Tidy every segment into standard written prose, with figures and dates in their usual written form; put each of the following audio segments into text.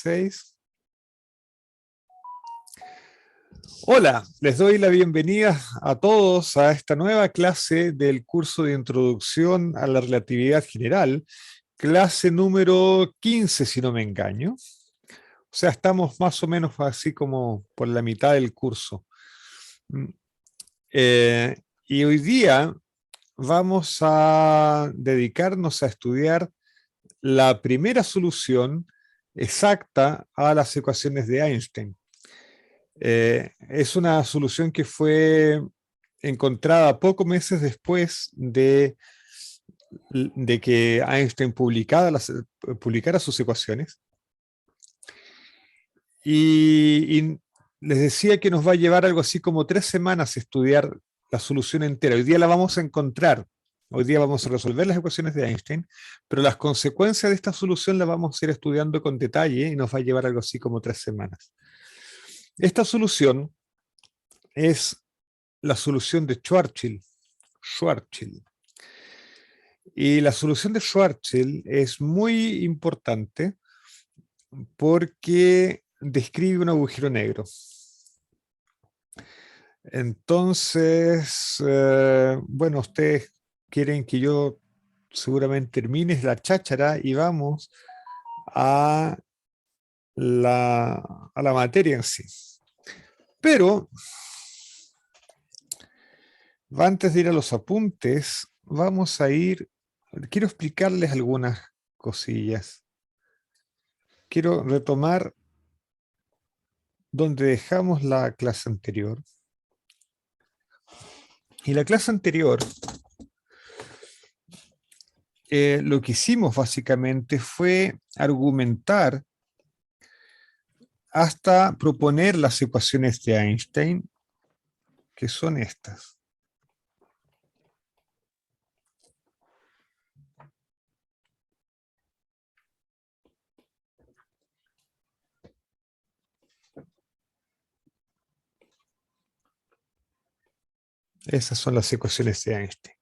6. Hola, les doy la bienvenida a todos a esta nueva clase del curso de Introducción a la Relatividad General, clase número 15, si no me engaño. O sea, estamos más o menos así como por la mitad del curso. Y hoy día vamos a dedicarnos a estudiar la primera solución exacta a las ecuaciones de Einstein. Es una solución que fue encontrada pocos meses después de que Einstein publicara sus ecuaciones. Y les decía que nos va a llevar algo así como 3 semanas estudiar la solución entera. Hoy día la vamos a encontrar. Hoy día vamos a resolver las ecuaciones de Einstein, pero las consecuencias de esta solución las vamos a ir estudiando con detalle y nos va a llevar algo así como 3 semanas. Esta solución es la solución de Schwarzschild. Y la solución de Schwarzschild es muy importante porque describe un agujero negro. Entonces, bueno, ustedes quieren que yo seguramente termine la cháchara y vamos a la materia en sí. Pero, antes de ir a los apuntes, quiero explicarles algunas cosillas. Quiero retomar donde dejamos la clase anterior. Y la clase anterior, lo que hicimos básicamente fue argumentar hasta proponer las ecuaciones de Einstein, que son estas. Esas son las ecuaciones de Einstein.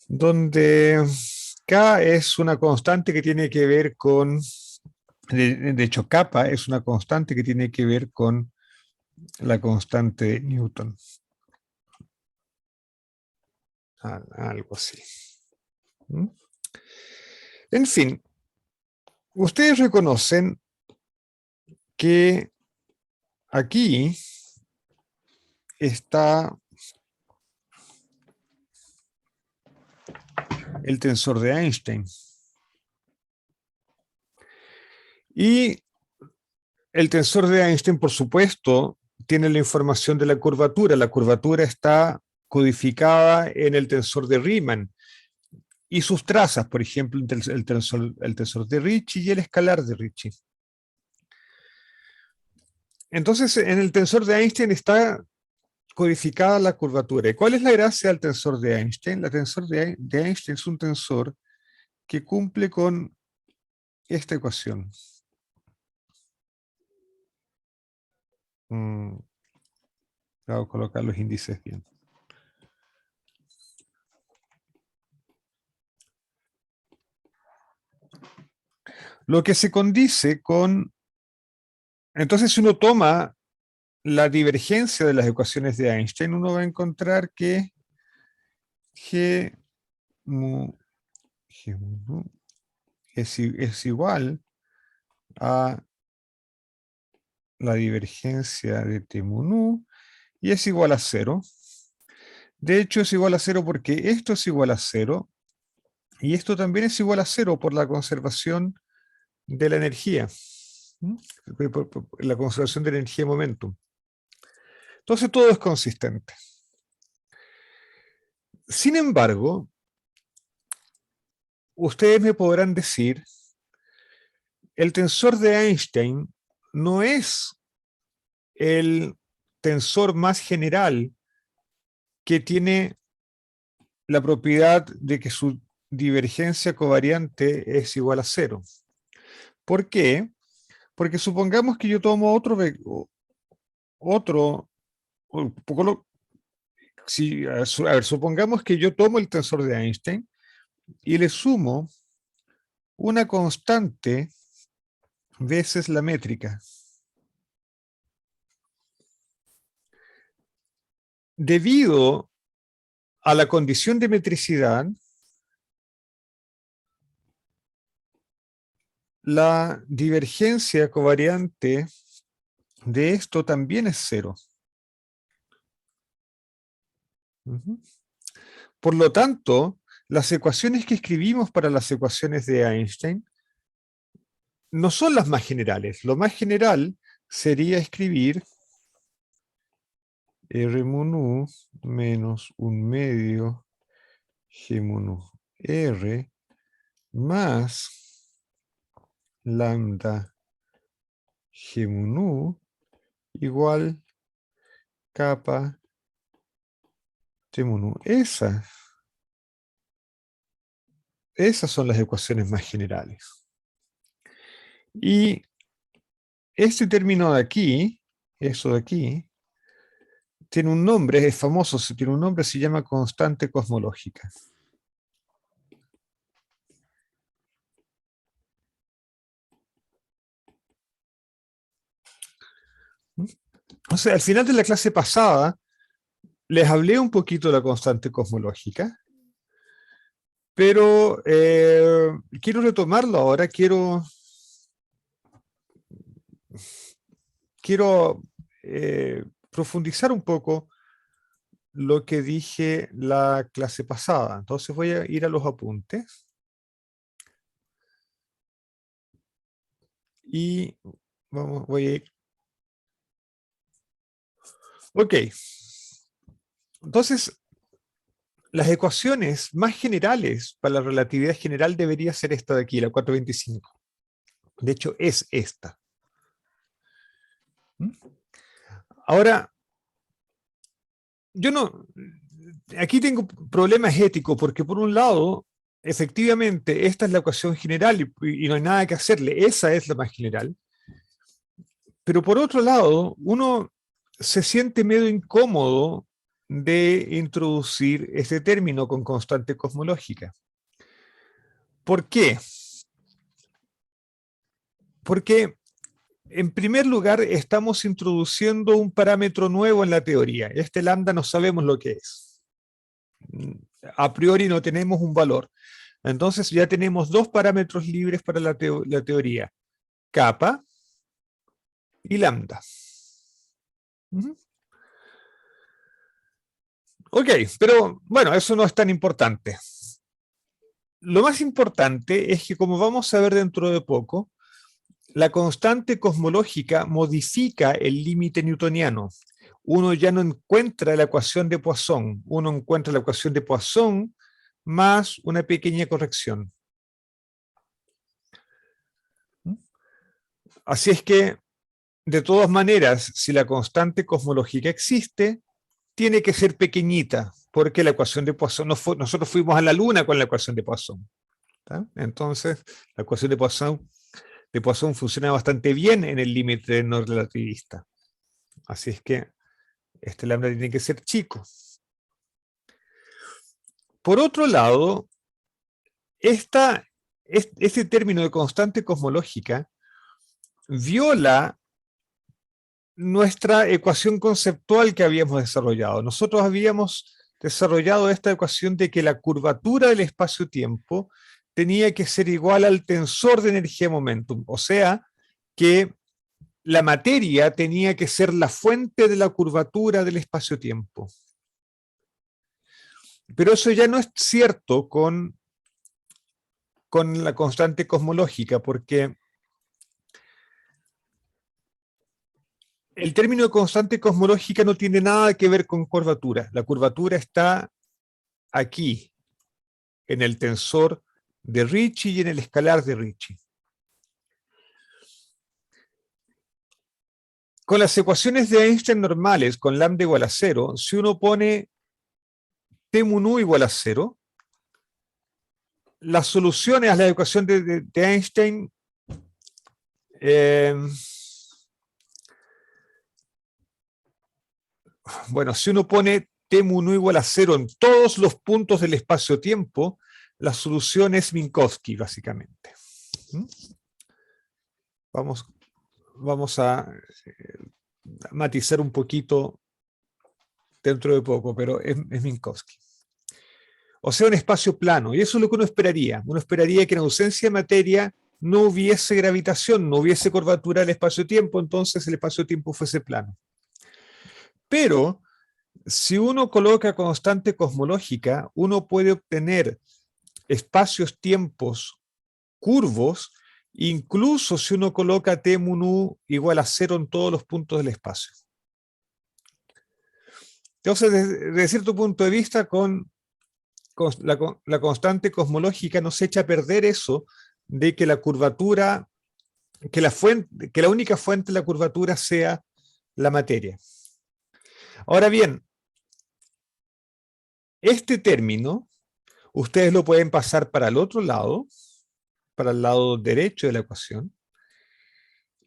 Donde K es una constante que tiene que ver con, de hecho kappa es una constante que tiene que ver con la constante de Newton. Algo así. En fin, ustedes reconocen que aquí está el tensor de Einstein. Y el tensor de Einstein, por supuesto, tiene la información de la curvatura. La curvatura está codificada en el tensor de Riemann. Y sus trazas, por ejemplo, el tensor de Ricci y el escalar de Ricci. Entonces, en el tensor de Einstein está codificada la curvatura. ¿Y cuál es la gracia del tensor de Einstein? El tensor de Einstein es un tensor que cumple con esta ecuación. Voy a colocar los índices bien. Lo que se condice con... Entonces, si uno toma la divergencia de las ecuaciones de Einstein, uno va a encontrar que G mu es igual a la divergencia de T mu nu y es igual a 0. De hecho, es igual a 0 porque esto es igual a 0 y esto también es igual a 0 por la conservación de la energía. Por la conservación de la energía de momentum. Entonces todo es consistente. Sin embargo, ustedes me podrán decir, el tensor de Einstein no es el tensor más general que tiene la propiedad de que su divergencia covariante es igual a 0. ¿Por qué? Porque supongamos que yo tomo supongamos que yo tomo el tensor de Einstein y le sumo una constante veces la métrica. Debido a la condición de metricidad, la divergencia covariante de esto también es cero. Por lo tanto, las ecuaciones que escribimos para las ecuaciones de Einstein no son las más generales. Lo más general sería escribir R mun U menos 1/2 G mun U R más lambda G mun U igual kappa T mun U. Esas son las ecuaciones más generales. Y este término de aquí, eso de aquí, tiene un nombre, es famoso, tiene un nombre, se llama constante cosmológica. O sea, al final de la clase pasada, les hablé un poquito de la constante cosmológica, pero quiero retomarlo ahora, quiero profundizar un poco lo que dije la clase pasada. Entonces voy a ir a los apuntes. Y voy a ir. Ok. Entonces, las ecuaciones más generales para la relatividad general debería ser esta de aquí, la 425. De hecho, es esta. Ahora, yo no... Aquí tengo problemas éticos, porque por un lado, efectivamente, esta es la ecuación general y no hay nada que hacerle. Esa es la más general. Pero por otro lado, uno se siente medio incómodo de introducir este término con constante cosmológica. ¿Por qué? Porque, en primer lugar, estamos introduciendo un parámetro nuevo en la teoría. Este lambda no sabemos lo que es. A priori no tenemos un valor. Entonces ya tenemos dos parámetros libres para la teoría. Kappa y lambda. Ok, pero bueno, eso no es tan importante. Lo más importante es que, como vamos a ver dentro de poco, la constante cosmológica modifica el límite newtoniano. Uno ya no encuentra la ecuación de Poisson, uno encuentra la ecuación de Poisson más una pequeña corrección. Así es que, de todas maneras, si la constante cosmológica existe, tiene que ser pequeñita, porque la ecuación de Poisson, nosotros fuimos a la Luna con la ecuación de Poisson. ¿Tá? Entonces, la ecuación de Poisson funciona bastante bien en el límite no relativista. Así es que este lambda tiene que ser chico. Por otro lado, este término de constante cosmológica viola nuestra ecuación conceptual que habíamos desarrollado. Nosotros habíamos desarrollado esta ecuación de que la curvatura del espacio-tiempo tenía que ser igual al tensor de energía-momentum, o sea, que la materia tenía que ser la fuente de la curvatura del espacio-tiempo. Pero eso ya no es cierto con la constante cosmológica, porque el término de constante cosmológica no tiene nada que ver con curvatura. La curvatura está aquí, en el tensor de Ricci y en el escalar de Ricci. Con las ecuaciones de Einstein normales, con lambda igual a 0, si uno pone T mun U igual a 0, las soluciones a la ecuación de Einstein bueno, si uno pone T mun U igual a 0 en todos los puntos del espacio-tiempo, la solución es Minkowski, básicamente. vamos a matizar un poquito dentro de poco, pero es Minkowski. O sea, un espacio plano, y eso es lo que uno esperaría. Uno esperaría que en ausencia de materia no hubiese gravitación, no hubiese curvatura del espacio-tiempo, entonces el espacio-tiempo fuese plano. Pero si uno coloca constante cosmológica, uno puede obtener espacios-tiempos curvos, incluso si uno coloca T mu nu igual a 0 en todos los puntos del espacio. Entonces, desde cierto punto de vista, con la constante cosmológica nos echa a perder eso de que la curvatura, que la única fuente de la curvatura sea la materia. Ahora bien, este término, ustedes lo pueden pasar para el otro lado, para el lado derecho de la ecuación,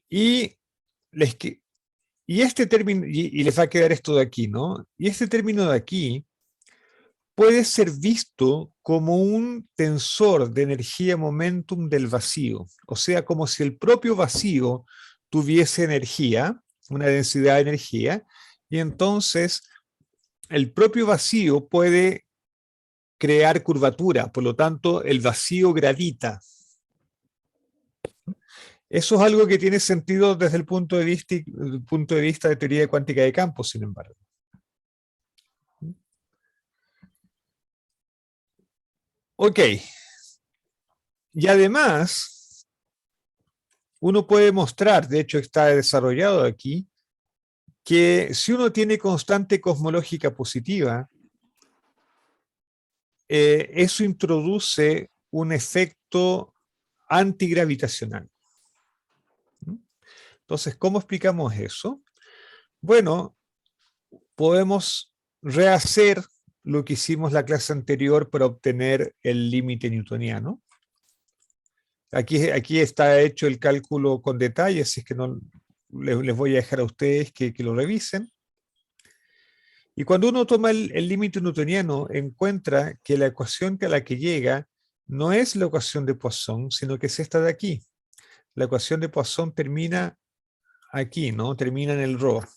y este término, y les va a quedar esto de aquí, ¿no? Y este término de aquí puede ser visto como un tensor de energía momentum del vacío, o sea, como si el propio vacío tuviese energía, una densidad de energía, y entonces el propio vacío puede crear curvatura, por lo tanto el vacío gravita. Eso es algo que tiene sentido desde el punto de vista de teoría de cuántica de campos, sin embargo. Ok. Y además, uno puede mostrar, de hecho está desarrollado aquí, que si uno tiene constante cosmológica positiva, eso introduce un efecto antigravitacional. Entonces, ¿cómo explicamos eso? Bueno, podemos rehacer lo que hicimos la clase anterior para obtener el límite newtoniano. Aquí está hecho el cálculo con detalle, así que no les voy a dejar a ustedes que lo revisen. Y cuando uno toma el límite newtoniano, encuentra que la ecuación a la que llega no es la ecuación de Poisson, sino que es esta de aquí. La ecuación de Poisson termina aquí, ¿no? Termina en el ρ.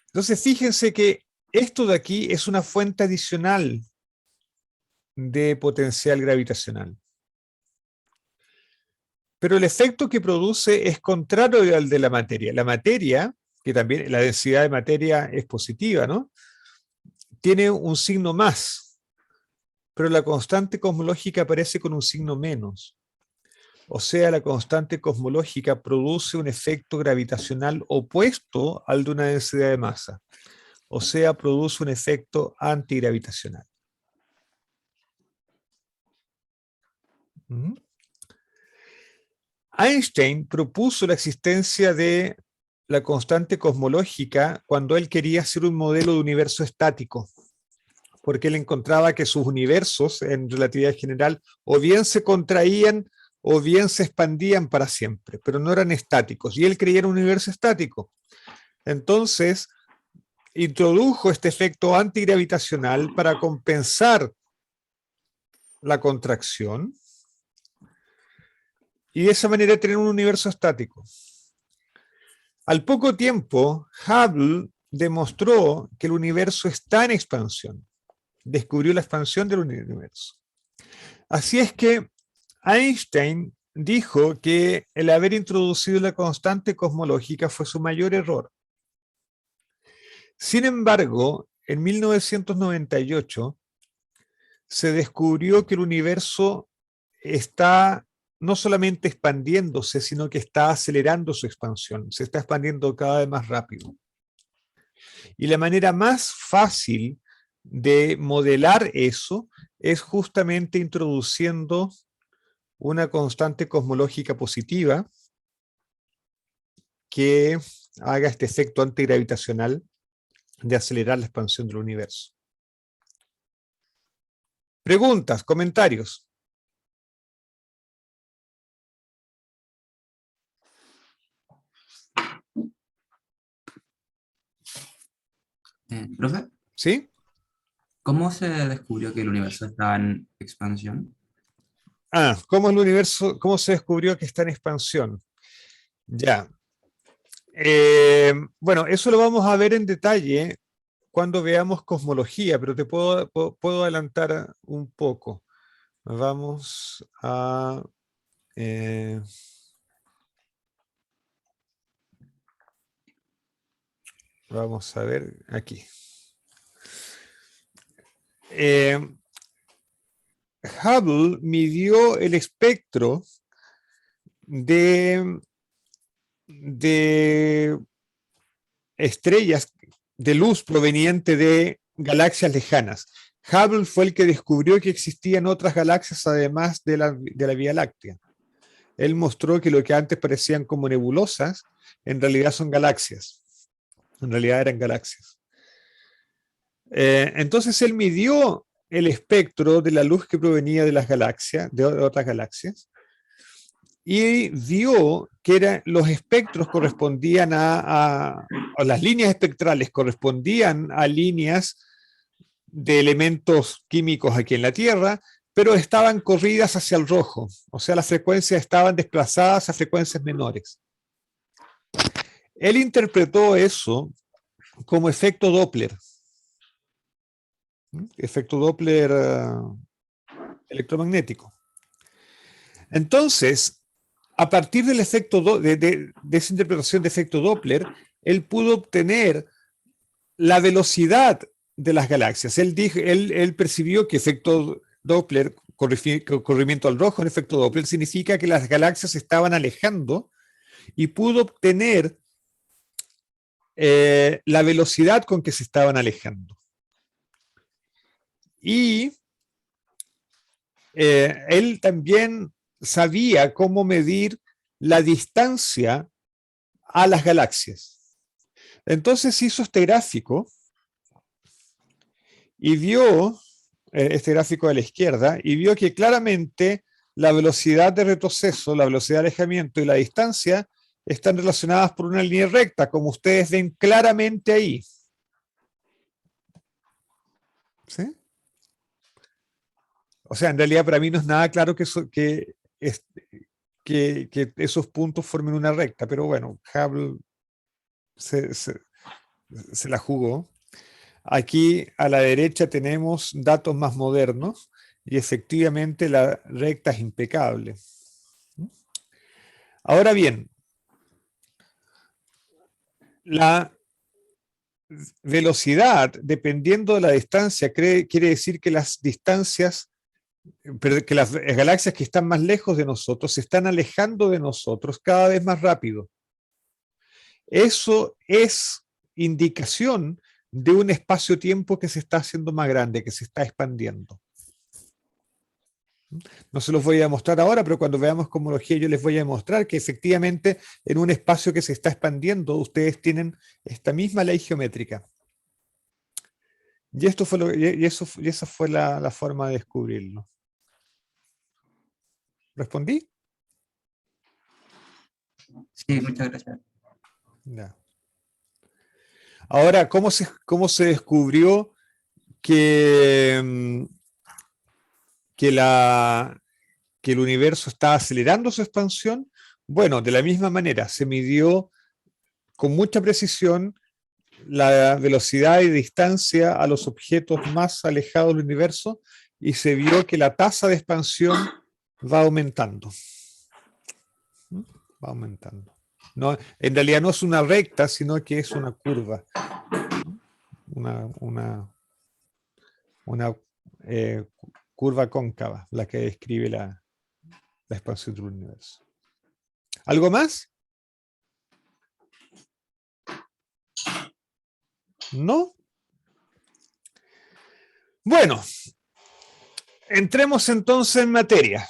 Entonces, fíjense que esto de aquí es una fuente adicional de potencial gravitacional. Pero el efecto que produce es contrario al de la materia. La materia, que también la densidad de materia es positiva, ¿no? Tiene un signo más, pero la constante cosmológica aparece con un signo menos. O sea, la constante cosmológica produce un efecto gravitacional opuesto al de una densidad de masa. O sea, produce un efecto antigravitacional. Einstein propuso la existencia de la constante cosmológica cuando él quería hacer un modelo de universo estático, porque él encontraba que sus universos en relatividad general o bien se contraían o bien se expandían para siempre, pero no eran estáticos, y él creía en un universo estático. Entonces, introdujo este efecto antigravitacional para compensar la contracción y de esa manera tener un universo estático. Al poco tiempo, Hubble demostró que el universo está en expansión. Descubrió la expansión del universo. Así es que Einstein dijo que el haber introducido la constante cosmológica fue su mayor error. Sin embargo, en 1998 se descubrió que el universo está no solamente expandiéndose, sino que está acelerando su expansión, se está expandiendo cada vez más rápido. Y la manera más fácil de modelar eso es justamente introduciendo una constante cosmológica positiva que haga este efecto antigravitacional de acelerar la expansión del universo. Preguntas, comentarios. Profe, ¿Sí? ¿cómo se descubrió que el universo estaba en expansión? ¿Cómo el universo, cómo se descubrió que está en expansión? Ya. Bueno, eso lo vamos a ver en detalle cuando veamos cosmología, pero te puedo adelantar un poco. Vamos a... eh, vamos a ver aquí. Hubble midió el espectro de estrellas de luz proveniente de galaxias lejanas. Hubble fue el que descubrió que existían otras galaxias además de la Vía Láctea. Él mostró que lo que antes parecían como nebulosas, en realidad son galaxias. En realidad eran galaxias. Entonces él midió el espectro de la luz que provenía de las galaxias, de otras galaxias, y vio que los espectros correspondían o las líneas espectrales correspondían a líneas de elementos químicos aquí en la Tierra, pero estaban corridas hacia el rojo, o sea, las frecuencias estaban desplazadas a frecuencias menores. Él interpretó eso como efecto Doppler. Efecto Doppler electromagnético. Entonces, a partir del efecto de esa interpretación de efecto Doppler, él pudo obtener la velocidad de las galaxias. Él percibió que efecto Doppler, corrimiento al rojo en efecto Doppler, significa que las galaxias se estaban alejando y pudo obtener la velocidad con que se estaban alejando. Y él también sabía cómo medir la distancia a las galaxias. Entonces hizo este gráfico y vio, este gráfico de la izquierda, y vio que claramente la velocidad de retroceso, la velocidad de alejamiento y la distancia están relacionadas por una línea recta, como ustedes ven claramente ahí. ¿Sí? O sea, en realidad para mí no es nada claro que esos puntos formen una recta, pero bueno, Hubble se la jugó. Aquí a la derecha tenemos datos más modernos y efectivamente la recta es impecable. Ahora bien, la velocidad, dependiendo de la distancia, quiere decir que las distancias, que las galaxias que están más lejos de nosotros se están alejando de nosotros cada vez más rápido. Eso es indicación de un espacio-tiempo que se está haciendo más grande, que se está expandiendo. No se los voy a mostrar ahora, pero cuando veamos cosmología yo les voy a mostrar que efectivamente en un espacio que se está expandiendo ustedes tienen esta misma ley geométrica. Y, esa fue la forma de descubrirlo. ¿Respondí? Sí, muchas gracias. Ya. Ahora, ¿cómo se descubrió que, que el universo está acelerando su expansión? Bueno, de la misma manera, se midió con mucha precisión la velocidad y distancia a los objetos más alejados del universo y se vio que la tasa de expansión va aumentando. Va aumentando. No, en realidad no es una recta, sino que es una curva. Una curva cóncava, la que describe la expansión del universo. ¿Algo más? ¿No? Bueno, entremos entonces en materia.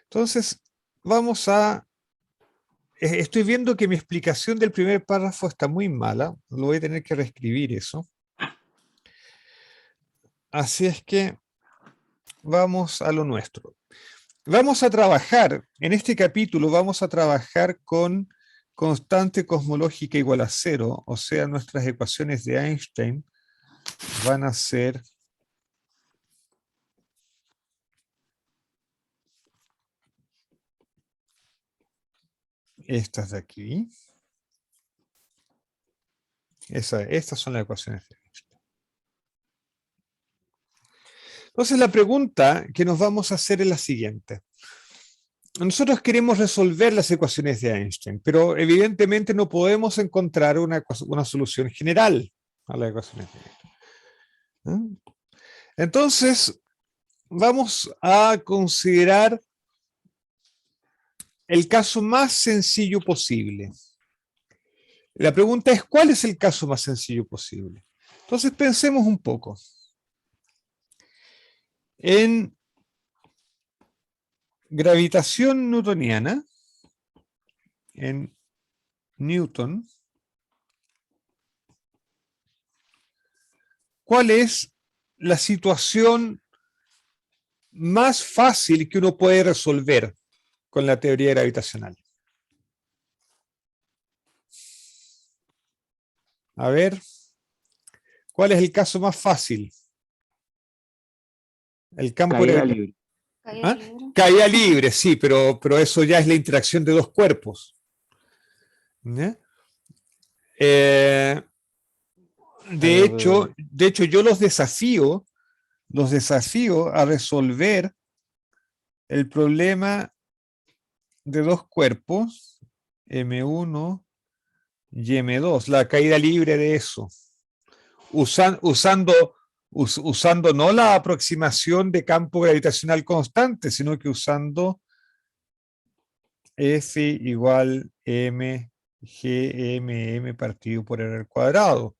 Entonces, vamos a... Estoy viendo que mi explicación del primer párrafo está muy mala. Lo voy a tener que reescribir eso. Así es que vamos a lo nuestro. Vamos a trabajar, en este capítulo vamos a trabajar con constante cosmológica igual a 0, o sea, nuestras ecuaciones de Einstein van a ser estas de aquí. Estas son las ecuaciones de Einstein. Entonces la pregunta que nos vamos a hacer es la siguiente. Nosotros queremos resolver las ecuaciones de Einstein, pero evidentemente no podemos encontrar una solución general a las ecuaciones de Einstein. Entonces, vamos a considerar el caso más sencillo posible. La pregunta es, ¿cuál es el caso más sencillo posible? Entonces, pensemos un poco. En gravitación newtoniana, en Newton, ¿cuál es la situación más fácil que uno puede resolver con la teoría gravitacional? A ver, ¿cuál es el caso más fácil? El campo Caída gravitacional. libre. Caída ¿Ah? libre. Caída libre, sí, pero eso ya es la interacción de dos cuerpos. ¿Ya? De hecho, yo los desafío a resolver el problema de dos cuerpos, M1 y M2, la caída libre de eso, usando no la aproximación de campo gravitacional constante, sino que usando F igual M GMM partido por R al cuadrado.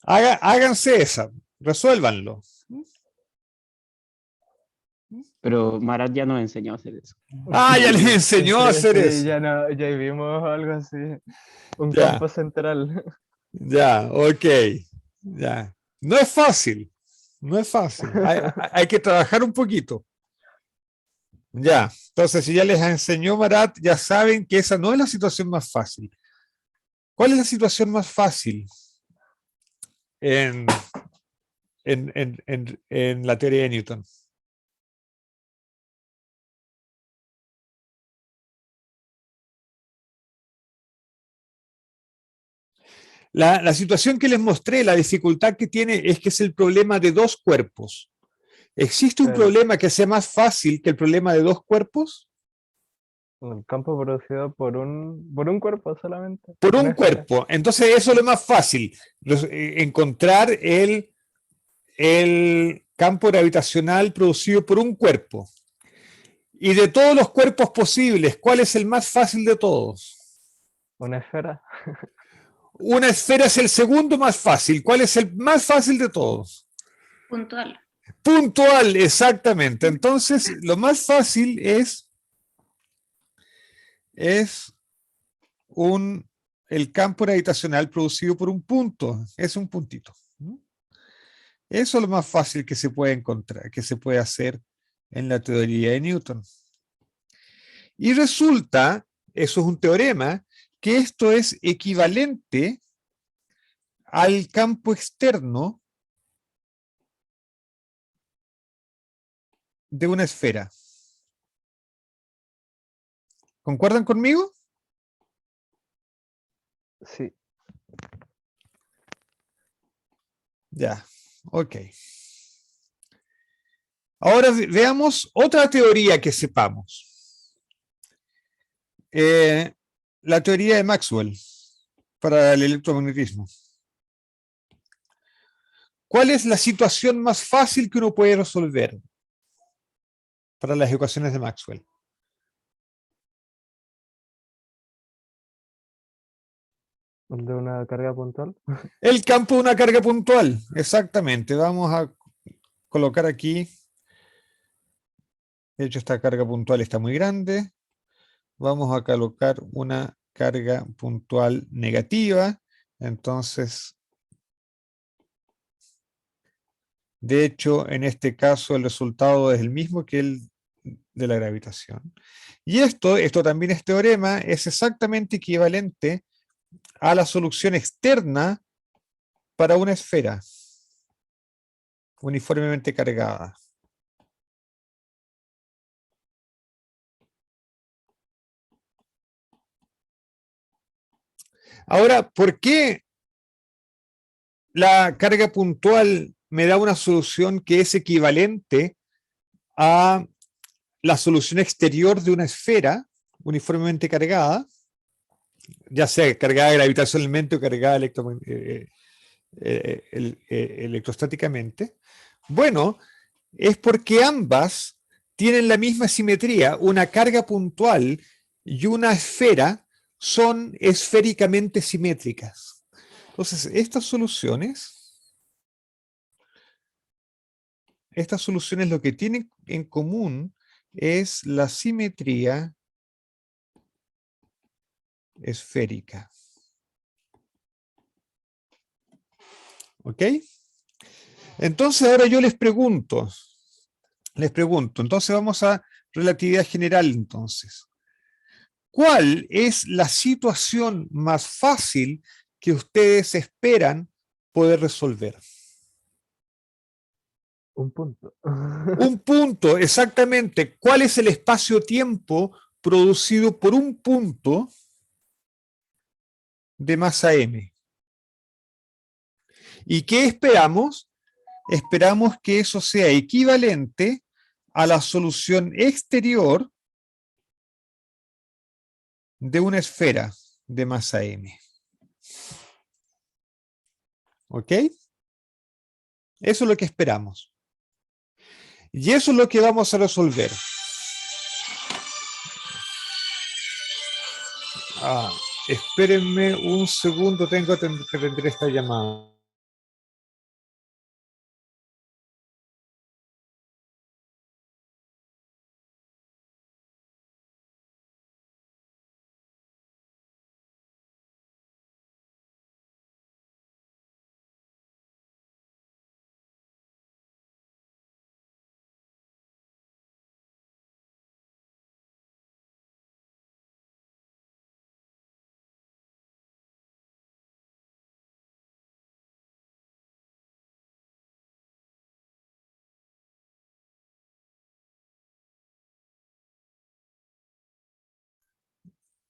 Háganse esa, resuélvanlo. Pero Marat ya nos enseñó a hacer eso. Ah, ya les enseñó a hacer Sí, eso. ya, no, ya vimos algo así. Un Ya. campo central. Ya, ok. Ya. No es fácil. No es fácil. Hay que trabajar un poquito. Ya. Entonces, si ya les enseñó Marat, ya saben que esa no es la situación más fácil. ¿Cuál es la situación más fácil en, en la teoría de Newton? La situación que les mostré, la dificultad que tiene es que es el problema de dos cuerpos. ¿Existe un Claro. problema que sea más fácil que el problema de dos cuerpos? El campo producido por un cuerpo solamente. Por Una un esfera. cuerpo. Entonces eso es lo más fácil. Encontrar el campo gravitacional producido por un cuerpo. Y de todos los cuerpos posibles, ¿cuál es el más fácil de todos? Una esfera. Una esfera es el segundo más fácil. ¿Cuál es el más fácil de todos? Puntual. Puntual, exactamente. Entonces, lo más fácil es el campo gravitacional producido por un punto. Es un puntito. Eso es lo más fácil que se puede encontrar, que se puede hacer en la teoría de Newton. Y resulta, eso es un teorema, que esto es equivalente al campo externo de una esfera. ¿Concuerdan conmigo? Sí. Ya, ok. Ahora veamos otra teoría que sepamos. La teoría de Maxwell para el electromagnetismo. ¿Cuál es la situación más fácil que uno puede resolver para las ecuaciones de Maxwell? El de una carga puntual. El campo de una carga puntual, exactamente. Vamos a colocar aquí. De hecho, esta carga puntual está muy grande. Vamos a colocar una carga puntual negativa. Entonces, de hecho, en este caso, el resultado es el mismo que el de la gravitación. Y esto también es teorema, es exactamente equivalente a la solución externa para una esfera uniformemente cargada. Ahora, ¿por qué la carga puntual me da una solución que es equivalente a la solución exterior de una esfera uniformemente cargada, ya sea cargada gravitacionalmente o cargada electrostáticamente? Bueno, es porque ambas tienen la misma simetría. Una carga puntual y una esfera son esféricamente simétricas. Entonces, estas soluciones lo que tienen en común es la simetría esférica. ¿Ok? Entonces ahora yo les pregunto, entonces vamos a relatividad general entonces. ¿Cuál es la situación más fácil que ustedes esperan poder resolver? Un punto. Un punto, exactamente. ¿Cuál es el espacio-tiempo producido por un punto de masa m? ¿Y qué esperamos? Esperamos que eso sea equivalente a la solución exterior de una esfera de masa m. ¿Ok? Eso es lo que esperamos. Y eso es lo que vamos a resolver. Espérenme un segundo, tengo que atender esta llamada.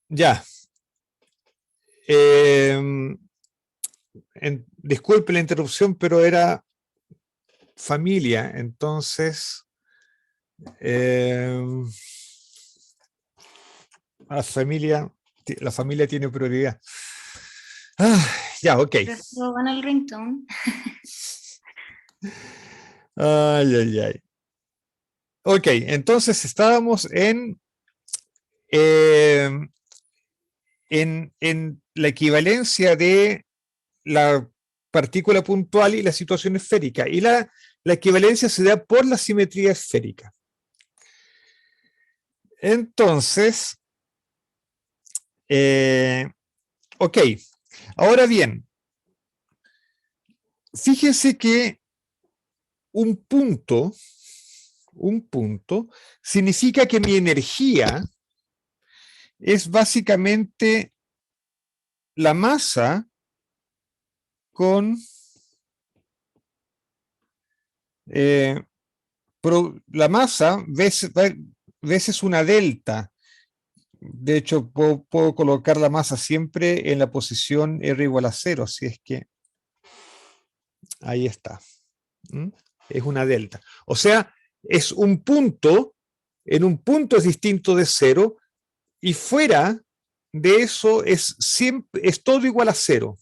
Ya. Disculpe la interrupción, pero era familia, entonces la familia tiene prioridad. Ya, ok. Roban el ringtone. Ay, ay, ay. Ok, entonces estábamos en la equivalencia de la partícula puntual y la situación esférica. Y la equivalencia se da por la simetría esférica. Entonces, ok, ahora bien, fíjense que un punto significa que mi energía es básicamente la masa con la masa veces una delta. De hecho, puedo colocar la masa siempre en la posición R igual a 0, así es que ahí está. Es una delta. O sea, es un punto, en un punto es distinto de 0, y fuera de eso es todo igual a 0.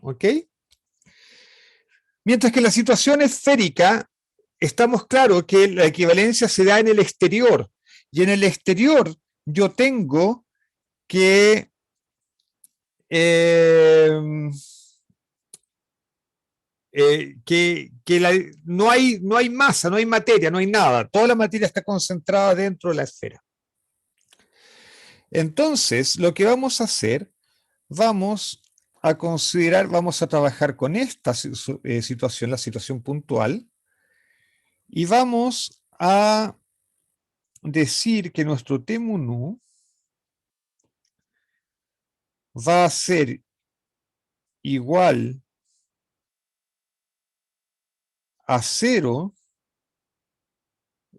¿Ok? Mientras que en la situación esférica estamos claros que la equivalencia se da en el exterior. Y en el exterior yo tengo que no hay masa, no hay materia, no hay nada. Toda la materia está concentrada dentro de la esfera. Entonces, lo que vamos a hacer, vamos a trabajar con esta situación, la situación puntual, y vamos a decir que nuestro T mun U va a ser igual a 0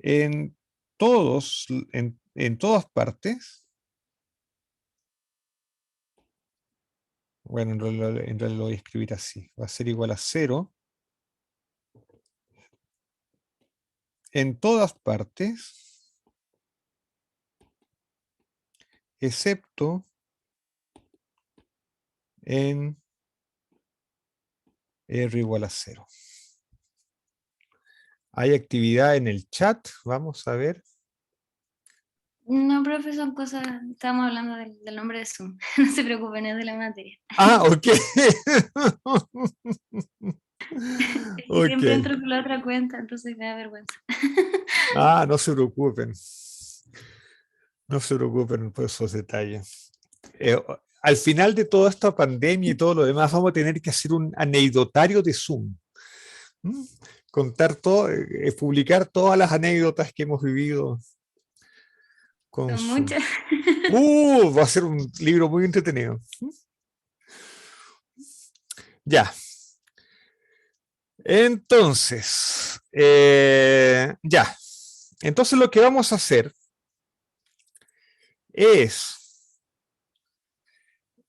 en todas partes, Bueno, en realidad lo voy a escribir así. Va a ser igual a 0 en todas partes, excepto en R igual a 0. Hay actividad en el chat, vamos a ver. No, profe, son cosas, estamos hablando del nombre de Zoom. No se preocupen, es de la materia. Ah, ok. Es que siempre Ok. entro con la otra cuenta, entonces me da vergüenza. Ah, no se preocupen. No se preocupen por esos detalles. Al final de toda esta pandemia y todo lo demás, vamos a tener que hacer un anecdotario de Zoom. ¿Mm? Contar todo, publicar todas las anécdotas que hemos vivido con Son Zoom. muchas. Va a ser un libro muy entretenido. Ya. Entonces, ya. Entonces lo que vamos a hacer es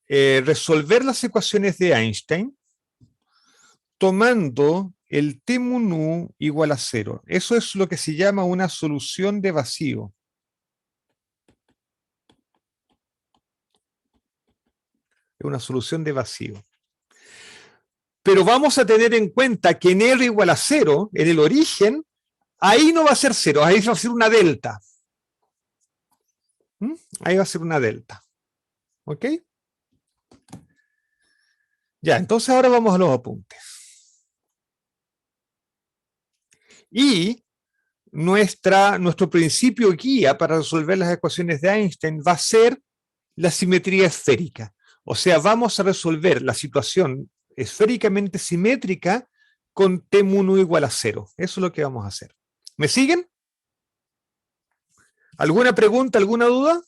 resolver las ecuaciones de Einstein tomando el T mun U igual a 0. Eso es lo que se llama una solución de vacío. Es una solución de vacío. Pero vamos a tener en cuenta que en R igual a 0, en el origen, ahí no va a ser 0, ahí va a ser una delta. ¿Mm? Ahí va a ser una delta. ¿Ok? Ya, entonces ahora vamos a los apuntes. Y nuestro principio guía para resolver las ecuaciones de Einstein va a ser la simetría esférica. O sea, vamos a resolver la situación esféricamente simétrica con T mun U igual a 0. Eso es lo que vamos a hacer. ¿Me siguen? ¿Alguna pregunta, alguna duda?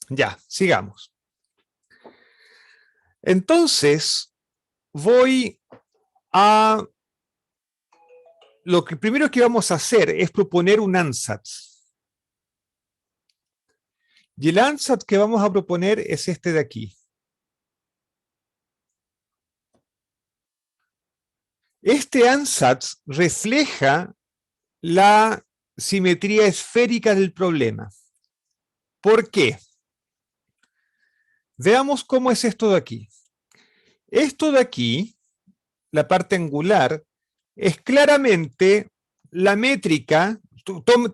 Ya, sigamos. Entonces, voy a... Lo que primero que vamos a hacer es proponer un ansatz. Y el ansatz que vamos a proponer es este de aquí. Este ansatz refleja la simetría esférica del problema. ¿Por qué? Veamos cómo es esto de aquí. Esto de aquí, la parte angular, es claramente la métrica.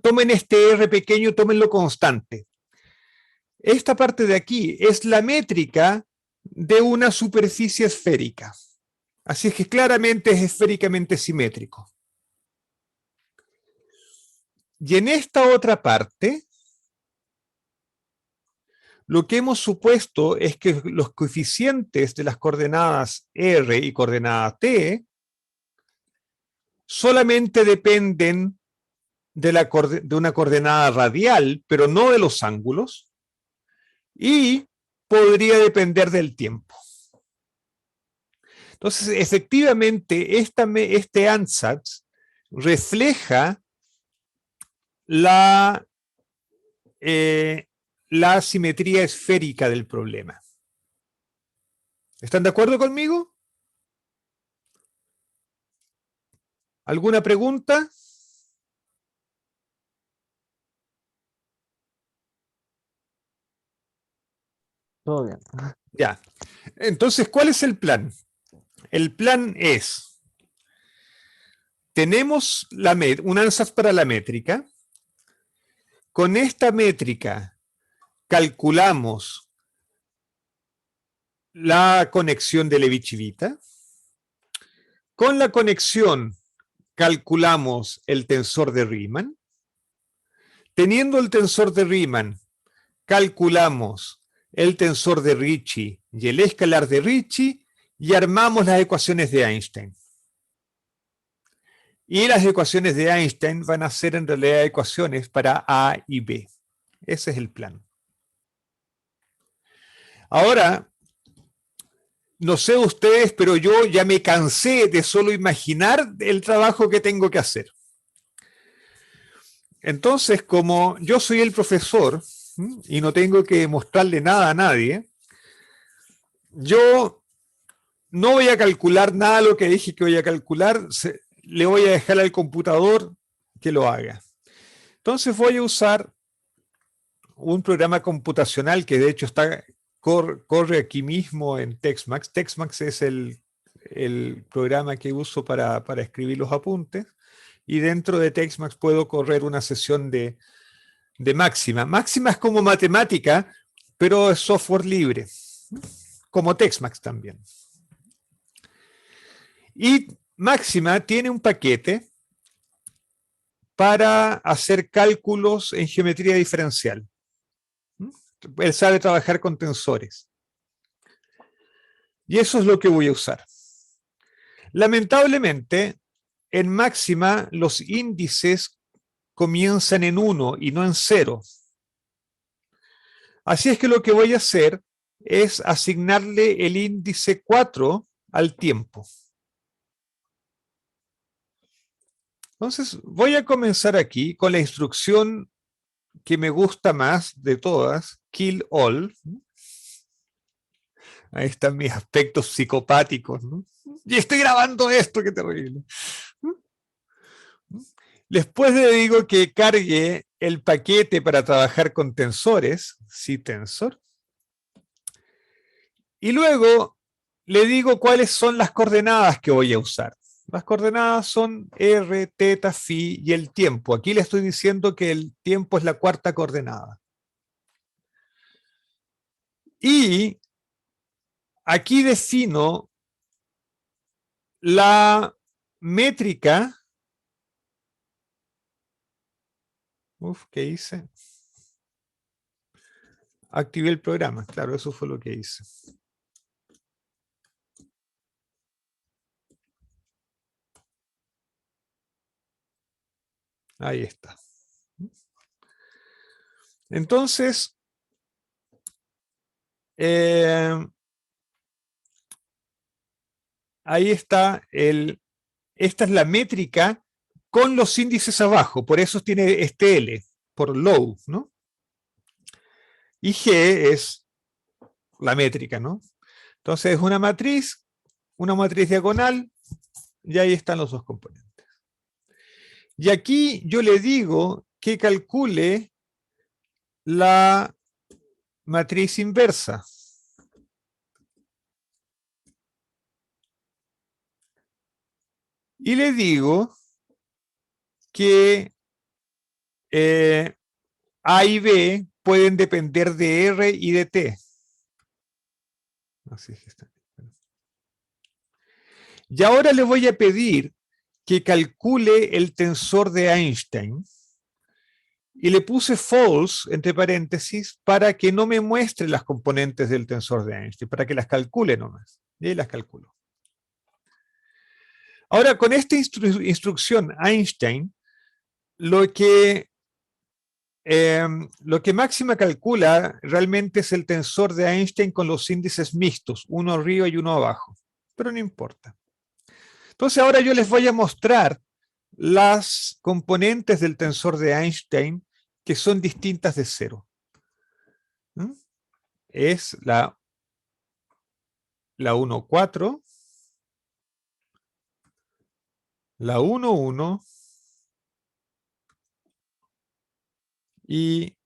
Tomen este R pequeño, tómenlo constante. Esta parte de aquí es la métrica de una superficie esférica. Así es que claramente es esféricamente simétrico. Y en esta otra parte, lo que hemos supuesto es que los coeficientes de las coordenadas R y coordenada T solamente dependen de una coordenada radial, pero no de los ángulos, y podría depender del tiempo. Entonces, efectivamente, este ansatz refleja la simetría esférica del problema. ¿Están de acuerdo conmigo? ¿Alguna pregunta? Todo bien. Ya. Entonces, ¿cuál es el plan? El plan es, tenemos un ansatz para la métrica. Con esta métrica calculamos la conexión de Levi-Civita. Con la conexión calculamos el tensor de Riemann. Teniendo el tensor de Riemann, calculamos el tensor de Ricci y el escalar de Ricci y armamos las ecuaciones de Einstein. Y las ecuaciones de Einstein van a ser en realidad ecuaciones para A y B. Ese es el plan. Ahora, no sé ustedes, pero yo ya me cansé de solo imaginar el trabajo que tengo que hacer. Entonces, como yo soy el profesor y no tengo que mostrarle nada a nadie, yo no voy a calcular nada de lo que dije que voy a calcular, le voy a dejar al computador que lo haga. Entonces voy a usar un programa computacional que de hecho corre aquí mismo en TextMax. TextMax es el programa que uso para escribir los apuntes, y dentro de TextMax puedo correr una sesión de Máxima. Máxima es como matemática, pero es software libre, como TextMax también. Y Máxima tiene un paquete para hacer cálculos en geometría diferencial. Él sabe trabajar con tensores. Y eso es lo que voy a usar. Lamentablemente, en Máxima los índices comienzan en 1 y no en 0. Así es que lo que voy a hacer es asignarle el índice 4 al tiempo. Entonces, voy a comenzar aquí con la instrucción que me gusta más de todas, kill all. Ahí están mis aspectos psicopáticos, ¿no? Y estoy grabando esto, qué terrible. Después le digo que cargue el paquete para trabajar con tensores, ctensor. Y luego le digo cuáles son las coordenadas que voy a usar. Las coordenadas son r, teta, phi y el tiempo. Aquí le estoy diciendo que el tiempo es la cuarta coordenada. Y aquí defino la métrica. ¿Qué hice? Activé el programa. Claro, eso fue lo que hice. Ahí está. Entonces, ahí está esta es la métrica con los índices abajo, por eso tiene este L, por low, ¿no? Y G es la métrica, ¿no? Entonces es una matriz diagonal, y ahí están los dos componentes. Y aquí yo le digo que calcule la matriz inversa. Y le digo que A y B pueden depender de R y de T. Así es que está. Y ahora le voy a pedir que calcule el tensor de Einstein. Y le puse false, entre paréntesis, para que no me muestre las componentes del tensor de Einstein, para que las calcule nomás. Y ahí las calculo. Ahora, con esta instrucción Einstein, lo que Máxima calcula realmente es el tensor de Einstein con los índices mixtos, uno arriba y uno abajo, pero no importa. Entonces ahora yo les voy a mostrar las componentes del tensor de Einstein que son distintas de 0. Es la 1, 4, la 1, 1 y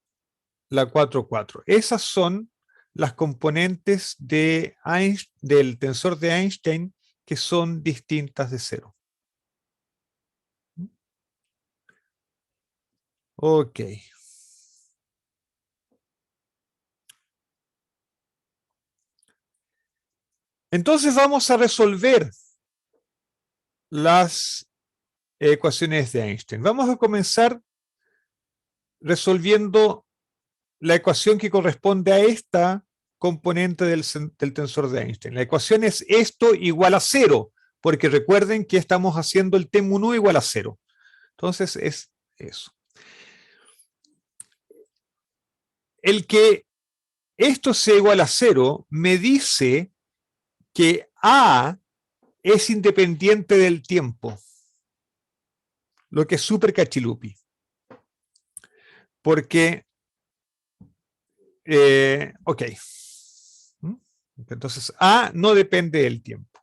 la 4, 4. Esas son las componentes del tensor de Einstein que son distintas de 0. Ok. Entonces vamos a resolver las ecuaciones de Einstein. Vamos a comenzar resolviendo la ecuación que corresponde a esta componente del tensor de Einstein. La ecuación es esto igual a 0, porque recuerden que estamos haciendo el T1 igual a 0. Entonces es eso. El que esto sea igual a 0 me dice que A es independiente del tiempo, lo que es súper cachilupi. porque, ok. Entonces, A no depende del tiempo.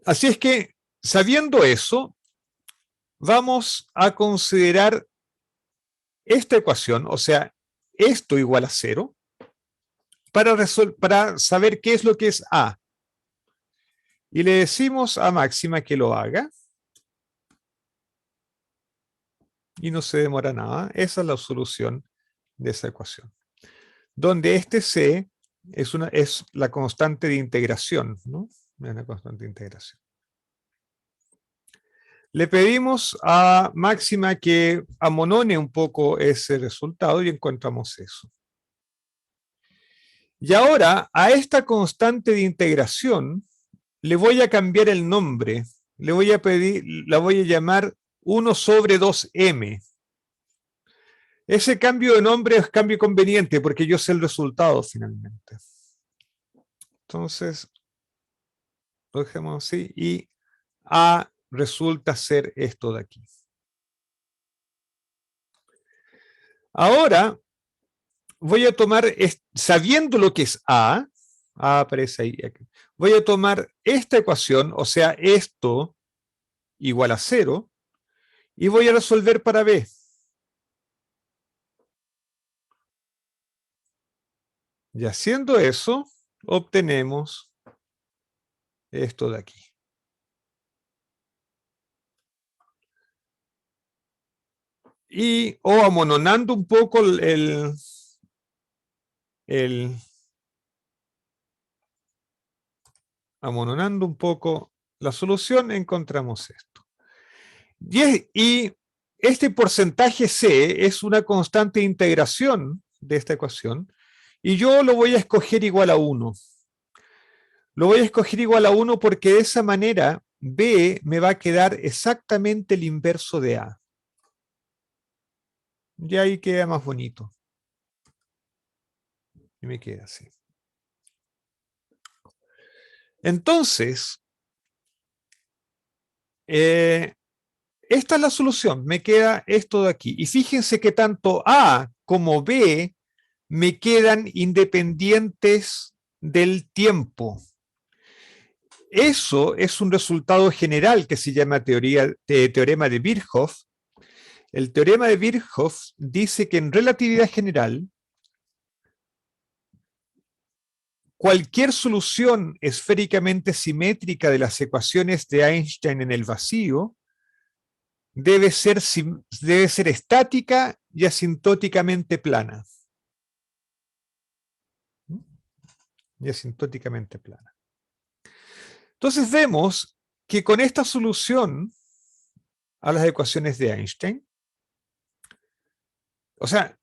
Así es que, sabiendo eso, vamos a considerar esta ecuación, o sea, esto igual a 0, para saber qué es lo que es A. Y le decimos a Máxima que lo haga. Y no se demora nada. Esa es la solución de esa ecuación. Donde este C es la constante de integración, ¿no? Es una constante de integración. Le pedimos a Máxima que amonone un poco ese resultado y encontramos eso. Y ahora, a esta constante de integración, le voy a cambiar el nombre. Le voy a pedir, la voy a llamar 1 sobre 2m. Ese cambio de nombre es cambio conveniente porque yo sé el resultado finalmente. Entonces, lo dejemos así y A resulta ser esto de aquí. Ahora, voy a tomar, sabiendo lo que es A aparece ahí, voy a tomar esta ecuación, o sea, esto igual a 0, y voy a resolver para B. Y haciendo eso, obtenemos esto de aquí. Y, o amononando un poco amononando un poco la solución, encontramos esto. Y este porcentaje C es una constante de integración de esta ecuación, y yo lo voy a escoger igual a 1. Lo voy a escoger igual a 1 porque de esa manera B me va a quedar exactamente el inverso de A. Y ahí queda más bonito. Y me queda así. Entonces, esta es la solución. Me queda esto de aquí. Y fíjense que tanto A como B me quedan independientes del tiempo. Eso es un resultado general que se llama teorema de Birkhoff. El teorema de Birkhoff dice que en relatividad general, cualquier solución esféricamente simétrica de las ecuaciones de Einstein en el vacío debe ser estática y asintóticamente plana. Y asintóticamente plana. Entonces vemos que con esta solución a las ecuaciones de Einstein, o sea,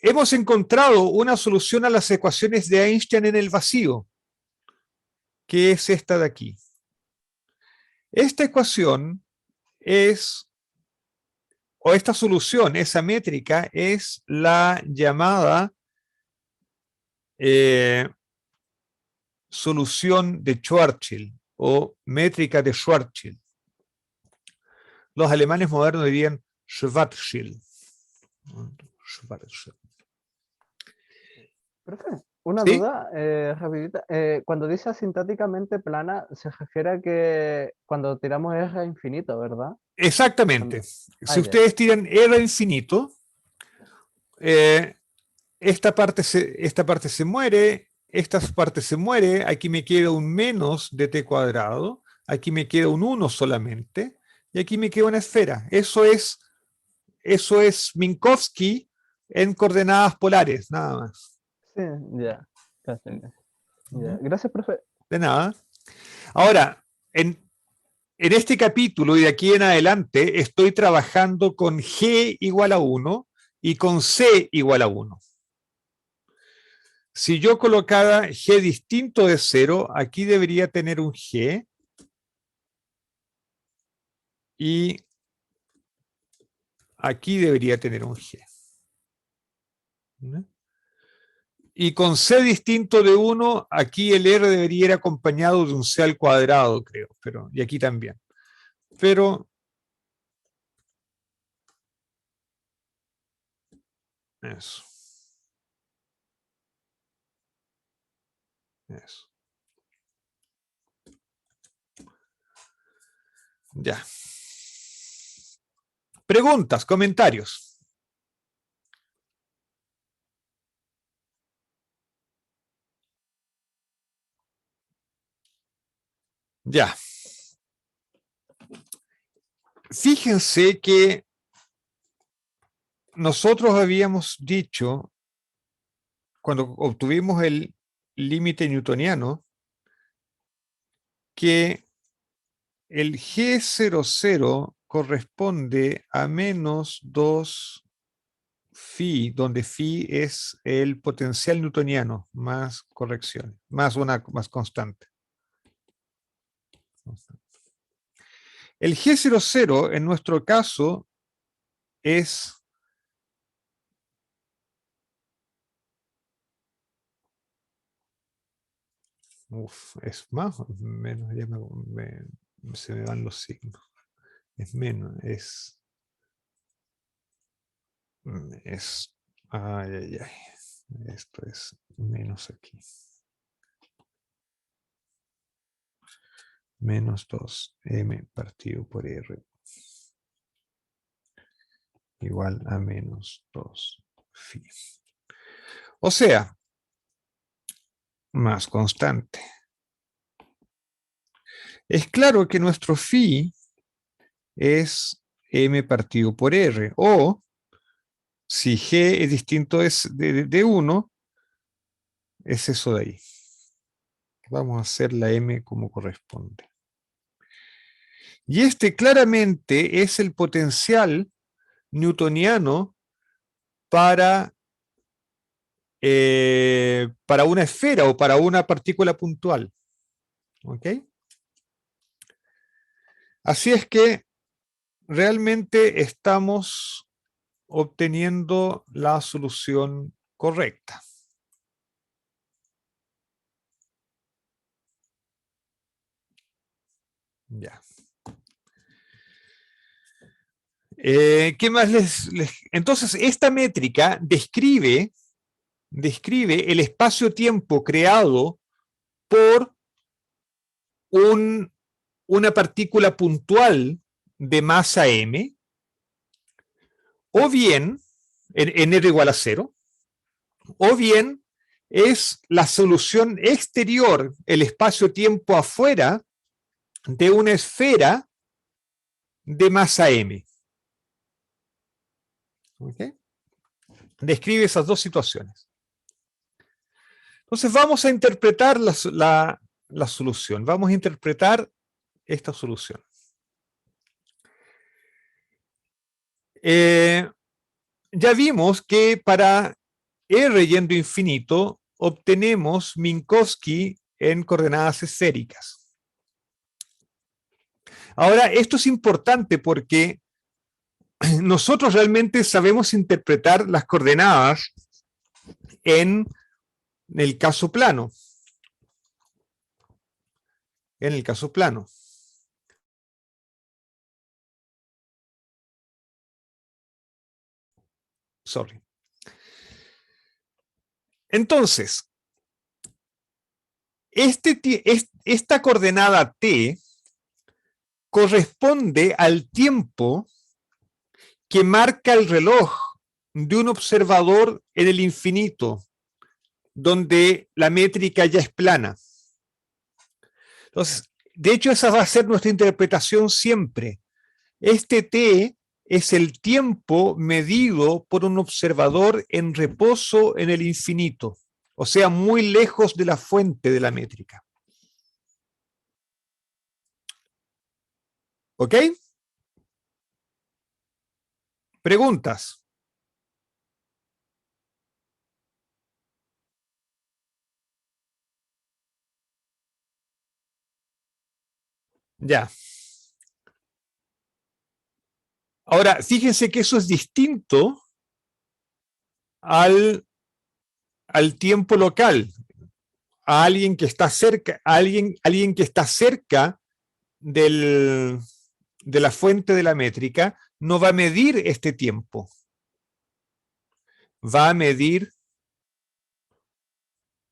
hemos encontrado una solución a las ecuaciones de Einstein en el vacío, que es esta de aquí. Esta ecuación es, o esta solución, esa métrica, es la llamada solución de Schwarzschild o métrica de Schwarzschild. Los alemanes modernos dirían Schwarzschild. Profe, una ¿Sí? duda rapidita. Cuando dice asintóticamente plana, se refiere a que cuando tiramos R a infinito, ¿verdad? Exactamente. Si ya. ustedes tiran R a infinito, esta parte se muere, esta parte se muere, aquí me queda un menos de t cuadrado, aquí me queda un 1 solamente, y aquí me queda una esfera. Eso es Minkowski en coordenadas polares, nada más. Sí, ya. Ya. Gracias, profe. De nada. Ahora, en este capítulo y de aquí en adelante estoy trabajando con G igual a 1 y con C igual a 1. Si yo colocara G distinto de 0, aquí debería tener un G y aquí debería tener un G. Y con C distinto de 1, aquí el R debería ir acompañado de un C al cuadrado, creo, y aquí también. Pero Eso. Eso. Ya. Preguntas, comentarios. Ya. Fíjense que nosotros habíamos dicho, cuando obtuvimos el límite newtoniano, que el G00 corresponde a menos 2 phi, donde phi es el potencial newtoniano, más corrección, más constante. El G00 en nuestro caso es es más o menos, ya se me van los signos. Es menos, es, ay, ay, ay. Esto es menos aquí. Menos 2m partido por r igual a menos 2 phi. O sea, más constante. Es claro que nuestro phi es m partido por r, o si g es distinto de 1, es eso de ahí. Vamos a hacer la m como corresponde. Y este claramente es el potencial newtoniano para una esfera o para una partícula puntual. ¿Ok? Así es que realmente estamos obteniendo la solución correcta. Ya. ¿Qué más Entonces, esta métrica describe el espacio-tiempo creado por una partícula puntual de masa m, o bien, en r igual a 0, o bien es la solución exterior, el espacio-tiempo afuera de una esfera de masa m. ¿Okay? Describe esas dos situaciones. Entonces vamos a interpretar la solución. Vamos a interpretar esta solución. Ya vimos que para r yendo infinito obtenemos Minkowski en coordenadas esféricas. Ahora, esto es importante porque nosotros realmente sabemos interpretar las coordenadas en el caso plano. En el caso plano. Sorry. Entonces, esta coordenada t corresponde al tiempo que marca el reloj de un observador en el infinito, donde la métrica ya es plana. Entonces, de hecho, esa va a ser nuestra interpretación siempre. Este t es el tiempo medido por un observador en reposo en el infinito, o sea, muy lejos de la fuente de la métrica. ¿Ok? ¿Preguntas? Ya. Ahora, fíjense que eso es distinto al tiempo local, a alguien que está cerca, alguien que está cerca de la fuente de la métrica, no va a medir este tiempo. va a medir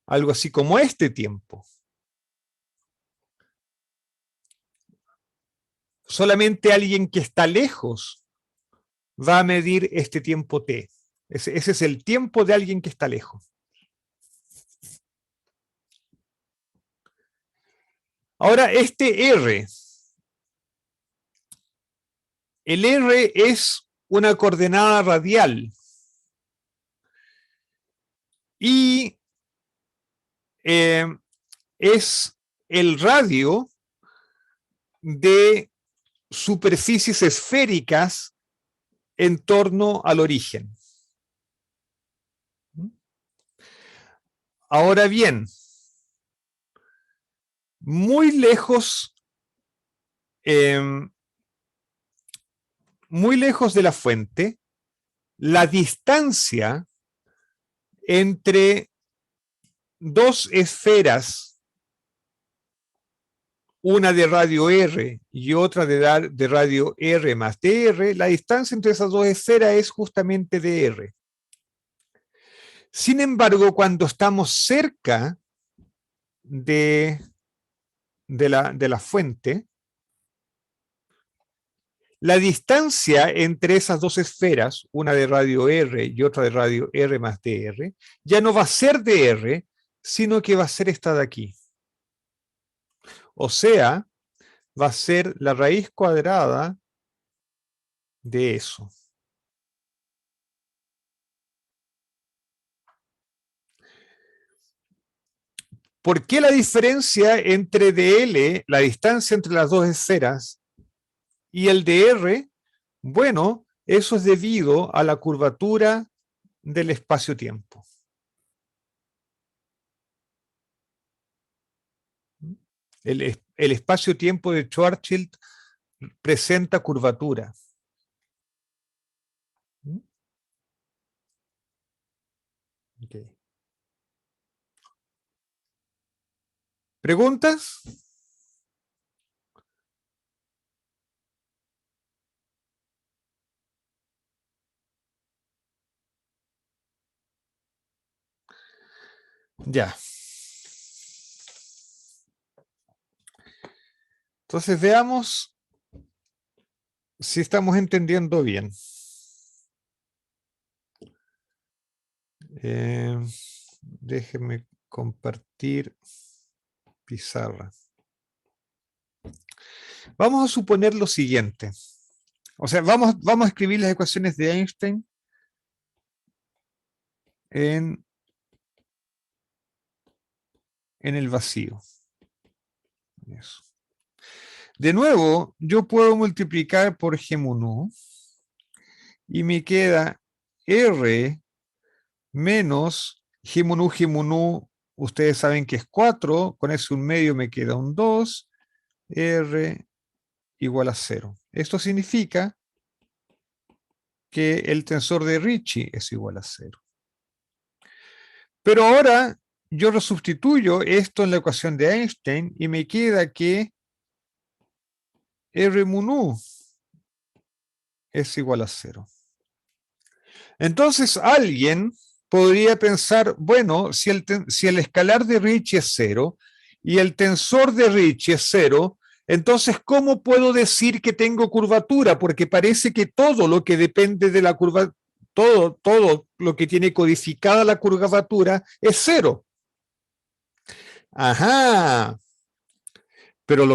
algo así como este tiempo. Solamente alguien que está lejos va a medir este tiempo t. Ese es el tiempo de alguien que está lejos. Ahora, este R, el R es una coordenada radial y es el radio de superficies esféricas en torno al origen. Ahora bien, muy lejos de la fuente, la distancia entre dos esferas, una de radio R y otra de radio R más dr, la distancia entre esas dos esferas es justamente dr. Sin embargo, cuando estamos cerca de la fuente, la distancia entre esas dos esferas, una de radio R y otra de radio R más dr, ya no va a ser dr, sino que va a ser esta de aquí. O sea, va a ser la raíz cuadrada de eso. ¿Por qué la diferencia entre dl, la distancia entre las dos esferas, y el dr? Bueno, eso es debido a la curvatura del espacio-tiempo. El espacio-tiempo de Schwarzschild presenta curvatura. Okay. ¿Preguntas? Ya. Entonces veamos si estamos entendiendo bien. Déjenme compartir pizarra. Vamos a suponer lo siguiente. O sea, vamos a escribir las ecuaciones de Einstein en el vacío. Eso. De nuevo, yo puedo multiplicar por G mun U y me queda R menos G mun U, ustedes saben que es 4, con ese un medio me queda un 2, R igual a 0. Esto significa que el tensor de Ricci es igual a 0. Pero ahora yo resustituyo esto en la ecuación de Einstein y me queda que R mun U es igual a 0. Entonces alguien podría pensar, bueno, si el escalar de Ricci es 0 y el tensor de Ricci es 0, entonces ¿cómo puedo decir que tengo curvatura? Porque parece que todo lo que depende de la curvatura, todo lo que tiene codificada la curvatura es 0. Ajá. Pero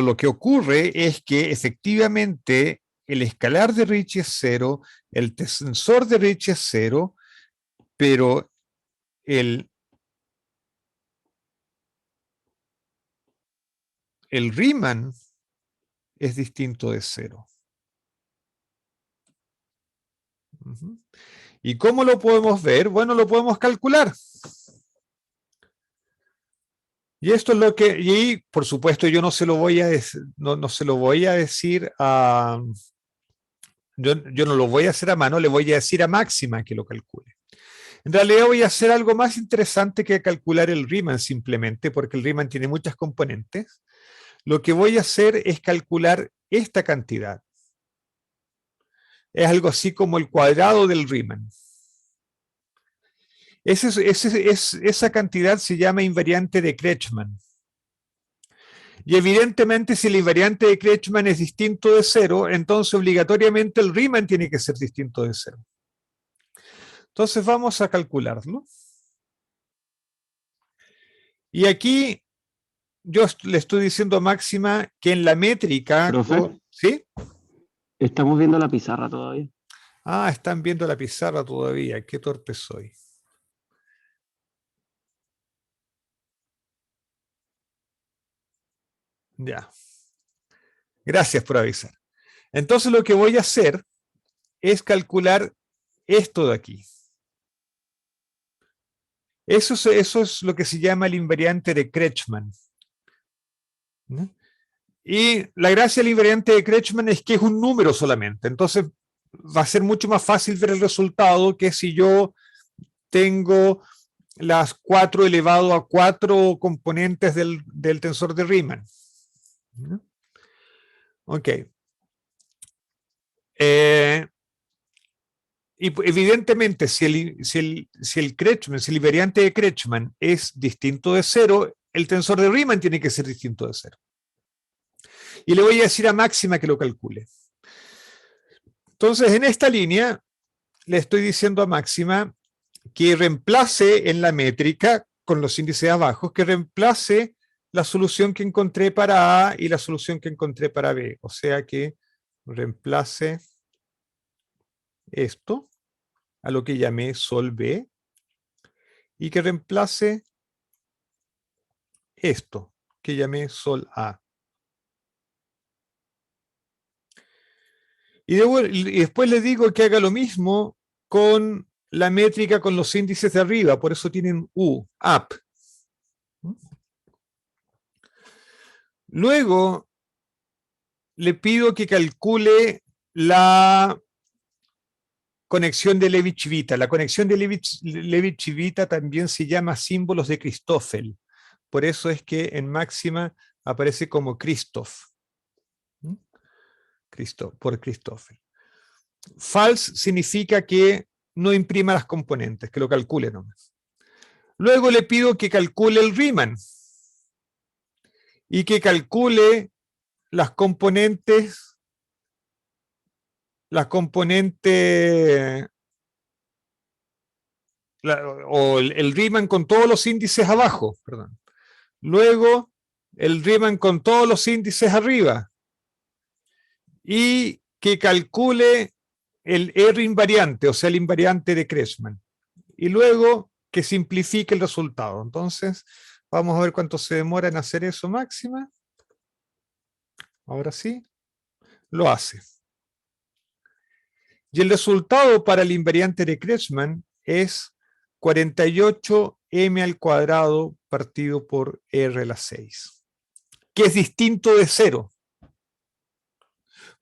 lo que ocurre es que efectivamente el escalar de Ricci es 0, el tensor de Ricci es 0, pero el Riemann es distinto de 0. ¿Y cómo lo podemos ver? Bueno, lo podemos calcular. Y esto es lo que, y por supuesto yo no se lo voy a decir, no se lo voy a decir a, yo no lo voy a hacer a mano, le voy a decir a Máxima que lo calcule. En realidad voy a hacer algo más interesante que calcular el Riemann simplemente, porque el Riemann tiene muchas componentes. Lo que voy a hacer es calcular esta cantidad. Es algo así como el cuadrado del Riemann. Esa cantidad se llama invariante de Kretschmann. Y evidentemente si el invariante de Kretschmann es distinto de 0, entonces obligatoriamente el Riemann tiene que ser distinto de 0. Entonces vamos a calcularlo. Y aquí yo le estoy diciendo a Máxima que en la métrica... Profe. ¿Sí? Estamos viendo la pizarra todavía. Ah, están viendo la pizarra todavía. Qué torpe soy. Ya. Gracias por avisar. Entonces lo que voy a hacer es calcular esto de aquí. Eso es lo que se llama el invariante de Kretschmann. ¿No? Y la gracia del invariante de Kretschmann es que es un número solamente. Entonces va a ser mucho más fácil ver el resultado que si yo tengo las 4 elevado a 4 componentes del tensor de Riemann. ¿No? Ok. Y evidentemente, si el Kretschmann, si el invariante de Kretschmann es distinto de 0, el tensor de Riemann tiene que ser distinto de 0. Y le voy a decir a Máxima que lo calcule. Entonces, en esta línea, le estoy diciendo a Máxima que reemplace en la métrica, con los índices abajo, que reemplace la solución que encontré para A y la solución que encontré para B. O sea que reemplace esto a lo que llamé sol B y que reemplace esto que llamé sol A. Y después le digo que haga lo mismo con la métrica con los índices de arriba, por eso tienen U, up. Luego le pido que calcule la conexión de Levi-Civita. La conexión de Levi-Civita también se llama símbolos de Christoffel. Por eso es que en Máxima aparece como Christoph. Por Christoffel. False significa que no imprima las componentes, que lo calcule nomás. Luego le pido que calcule el Riemann y que calcule las componentes o el Riemann con todos los índices abajo, perdón. Luego el Riemann con todos los índices arriba y que calcule el R invariante, o sea, el invariante de Kretschmann. Y luego que simplifique el resultado. Entonces, vamos a ver cuánto se demora en hacer eso, Máxima. Ahora sí, lo hace. Y el resultado para el invariante de Kretschmann es 48m al cuadrado partido por r a la 6, que es distinto de 0.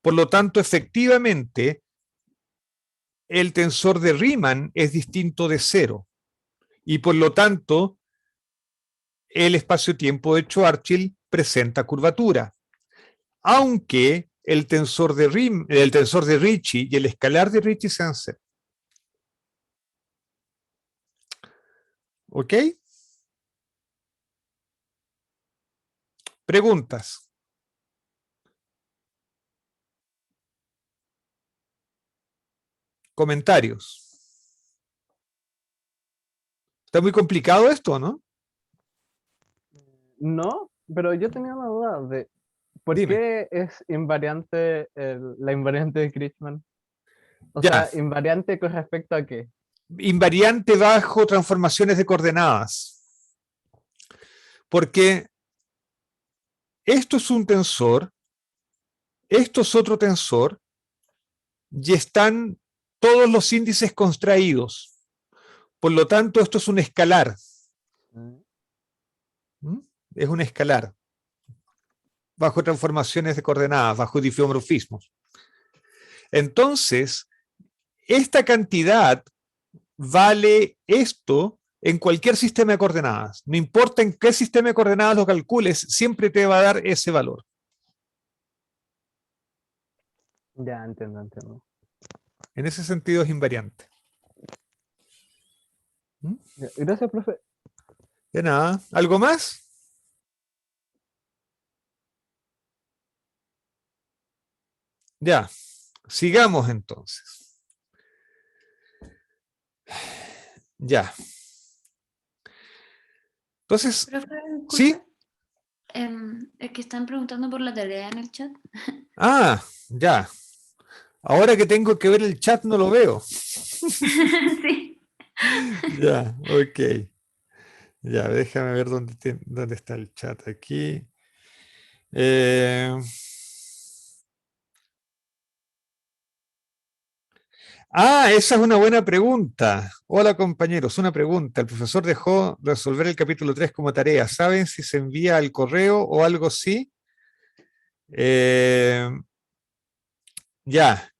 Por lo tanto, efectivamente, el tensor de Riemann es distinto de 0. Y por lo tanto, el espacio-tiempo de Schwarzschild presenta curvatura. Aunque el tensor de Ricci y el escalar de Ricci sean 0. ¿Ok? Preguntas. Comentarios. Está muy complicado esto, ¿no? No, pero yo tenía una duda de ¿por Dime. qué es invariante la invariante de Kretschmann? O Ya. sea, invariante con respecto a qué. Invariante bajo transformaciones de coordenadas. Porque esto es un tensor, esto es otro tensor, y están todos los índices contraídos. Por lo tanto, esto es un escalar. Es un escalar. Bajo transformaciones de coordenadas, bajo difeomorfismos. Entonces, esta cantidad vale esto en cualquier sistema de coordenadas. No importa en qué sistema de coordenadas lo calcules, siempre te va a dar ese valor. Ya, entiendo. En ese sentido es invariante. Gracias, profe. De nada. ¿Algo más? Ya, sigamos entonces. Ya. Entonces, Profe, ¿sí? disculpe, es que están preguntando por la tarea en el chat. Ah, ya. Ahora que tengo que ver el chat no lo veo. Sí. Ya, ok. Ya, déjame ver dónde está el chat aquí. Esa es una buena pregunta. Hola compañeros, una pregunta. El profesor dejó resolver el capítulo 3 como tarea. ¿Saben si se envía al correo o algo así? Ya,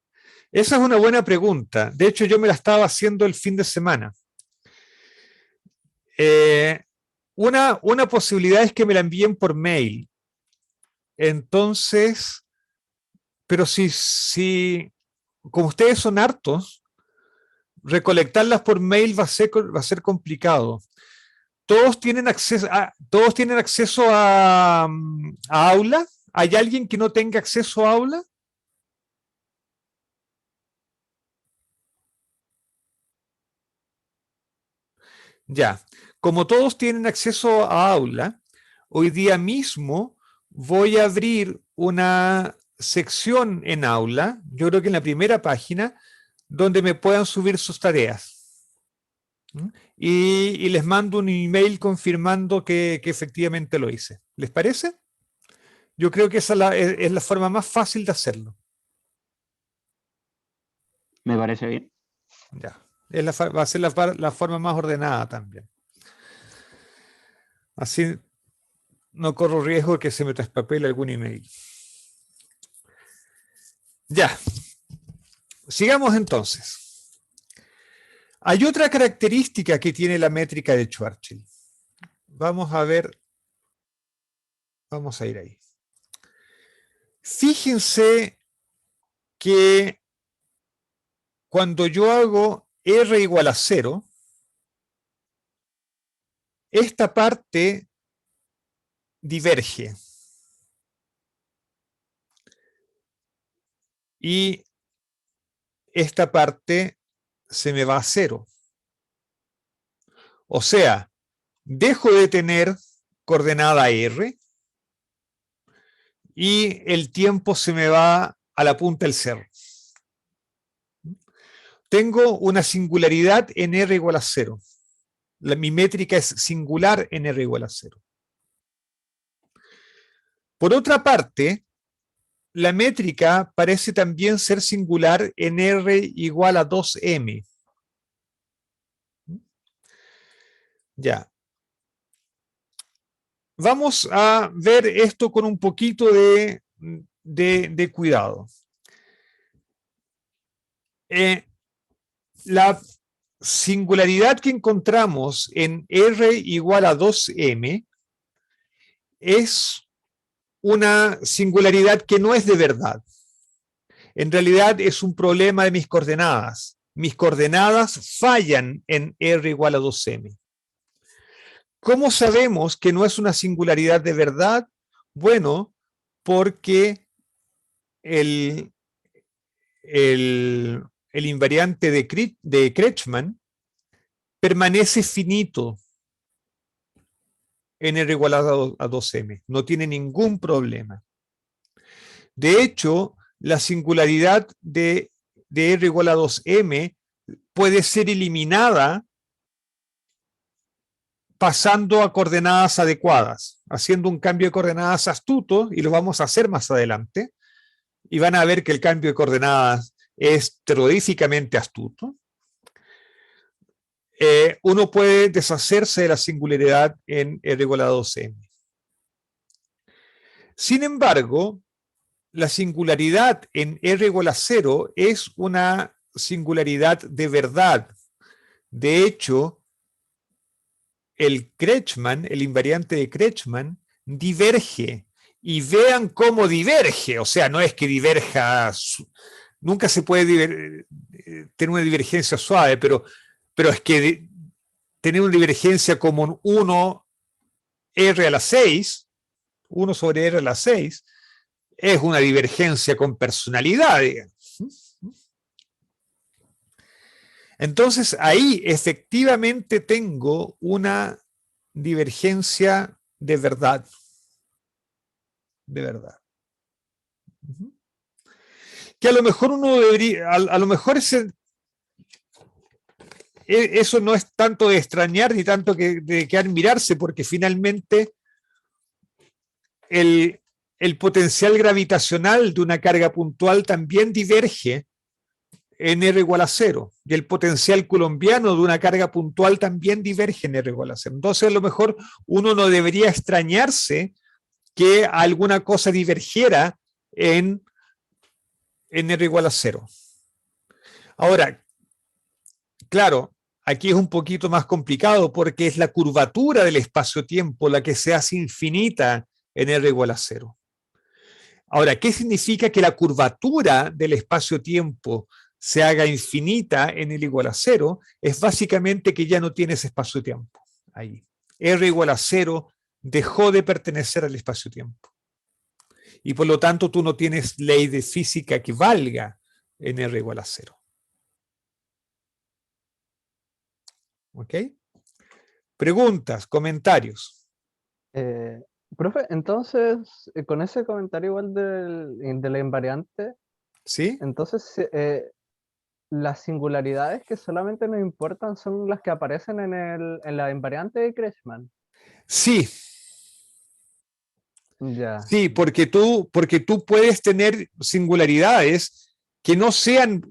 esa es una buena pregunta. De hecho, yo me la estaba haciendo el fin de semana. Una posibilidad es que me la envíen por mail. Entonces, pero si como ustedes son hartos, recolectarlas por mail va a ser complicado. ¿Todos tienen acceso a Aula? ¿Hay alguien que no tenga acceso a Aula? Ya. Como todos tienen acceso a Aula, hoy día mismo voy a abrir una sección en Aula, yo creo que en la primera página, donde me puedan subir sus tareas. Y les mando un email confirmando que efectivamente lo hice. ¿Les parece? Yo creo que esa es la forma más fácil de hacerlo. Me parece bien. Ya. Va a ser la forma más ordenada también. Así no corro riesgo de que se me traspapele algún email. Ya. Sigamos entonces. Hay otra característica que tiene la métrica de Schwarzschild. Vamos a ver. Vamos a ir ahí. Fíjense que cuando yo hago R igual a 0, esta parte diverge. Y esta parte se me va a 0. O sea, dejo de tener coordenada R y el tiempo se me va a la punta del cerro. Tengo una singularidad en R igual a 0. Mi métrica es singular en R igual a 0. Por otra parte, la métrica parece también ser singular en R igual a 2m. Ya. Vamos a ver esto con un poquito de cuidado. La singularidad que encontramos en R igual a 2m es una singularidad que no es de verdad. En realidad es un problema de mis coordenadas. Mis coordenadas fallan en R igual a 2m. ¿Cómo sabemos que no es una singularidad de verdad? Bueno, porque el invariante de Kretschmann permanece finito en R igual a 2m. No tiene ningún problema. De hecho, la singularidad de R igual a 2m puede ser eliminada pasando a coordenadas adecuadas, haciendo un cambio de coordenadas astuto, y lo vamos a hacer más adelante, y van a ver que el cambio de coordenadas es terroríficamente astuto. Uno puede deshacerse de la singularidad en R igual a 2m. Sin embargo, la singularidad en R igual a 0 es una singularidad de verdad. De hecho, el Kretschmann, el invariante de Kretschmann, diverge. Y vean cómo diverge. O sea, no es que diverja, nunca se puede tener una divergencia suave, pero es que tener una divergencia como 1 R a la 6, 1 sobre R a la 6, es una divergencia con personalidad, digamos. Entonces, ahí efectivamente tengo una divergencia de verdad. De verdad. Que a lo mejor uno debería, a lo mejor eso no es tanto de extrañar ni tanto de que admirarse, porque finalmente el potencial gravitacional de una carga puntual también diverge en R igual a 0, y el potencial coulombiano de una carga puntual también diverge en R igual a 0. Entonces, a lo mejor uno no debería extrañarse que alguna cosa divergiera en R igual a 0. Ahora, claro, aquí es un poquito más complicado porque es la curvatura del espacio-tiempo la que se hace infinita en R igual a 0. Ahora, ¿qué significa que la curvatura del espacio-tiempo se haga infinita en L igual a 0? Es básicamente que ya no tienes espacio-tiempo ahí. R igual a 0 dejó de pertenecer al espacio-tiempo. Y por lo tanto tú no tienes ley de física que valga en R igual a 0. ¿Ok? Preguntas, comentarios. Profe, entonces, con ese comentario igual de la invariante, ¿Sí? entonces las singularidades que solamente nos importan son las que aparecen en la invariante de Kretschmann. Sí, Ya. sí, porque tú puedes tener singularidades que no sean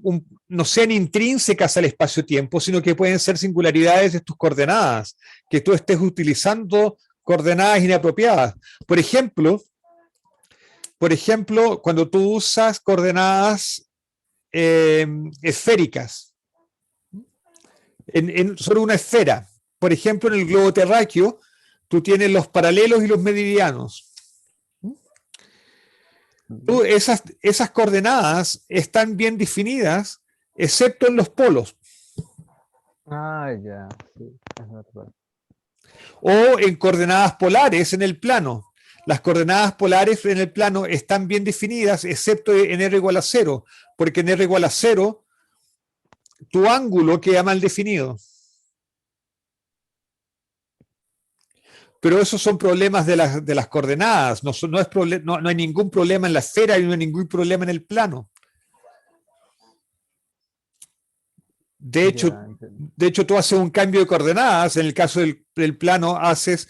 intrínsecas al espacio-tiempo, sino que pueden ser singularidades de tus coordenadas, que tú estés utilizando coordenadas inapropiadas. Por ejemplo, cuando tú usas coordenadas esféricas sobre una esfera, por ejemplo, en el globo terráqueo, tú tienes los paralelos y los meridianos. Esas coordenadas están bien definidas, excepto en los polos. Ah, ya, sí, es verdad. O en coordenadas polares en el plano. Las coordenadas polares en el plano están bien definidas, excepto en R igual a 0, porque en R igual a 0 tu ángulo queda mal definido. Pero esos son problemas de las coordenadas, no hay ningún problema en la esfera y no hay ningún problema en el plano. De hecho, tú haces un cambio de coordenadas, en el caso del plano haces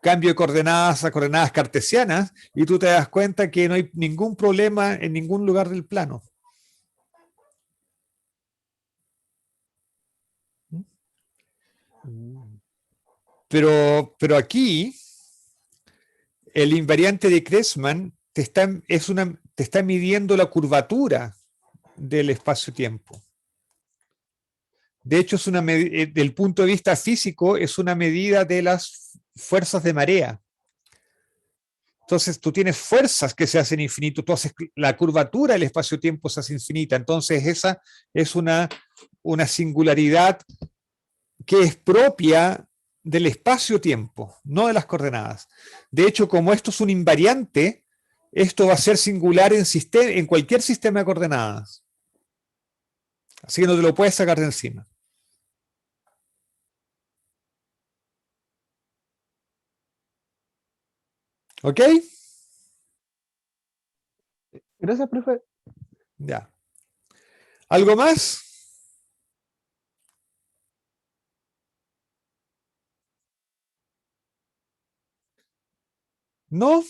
cambio de coordenadas a coordenadas cartesianas y tú te das cuenta que no hay ningún problema en ningún lugar del plano. Pero aquí, el invariante de Kretschmann te está midiendo la curvatura del espacio-tiempo. De hecho, del punto de vista físico, es una medida de las fuerzas de marea. Entonces, tú tienes fuerzas que se hacen infinito, tú haces la curvatura del espacio-tiempo se hace infinita. Entonces, esa es una singularidad que es propia del espacio-tiempo, no de las coordenadas. De hecho, como esto es un invariante, esto va a ser singular en cualquier sistema de coordenadas. Así que no te lo puedes sacar de encima. ¿Ok? Gracias, profe. Ya. ¿Algo más? ¿No?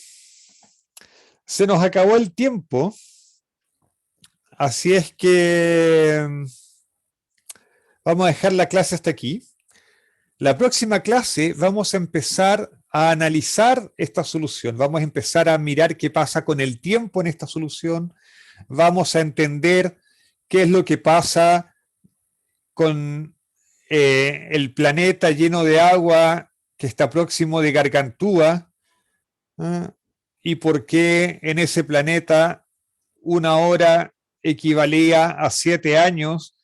Se nos acabó el tiempo. Así es que vamos a dejar la clase hasta aquí. La próxima clase vamos a empezar a analizar esta solución. Vamos a empezar a mirar qué pasa con el tiempo en esta solución. Vamos a entender qué es lo que pasa con el planeta lleno de agua que está próximo de Gargantúa, ¿eh? Y por qué en ese planeta una hora equivalía a 7 años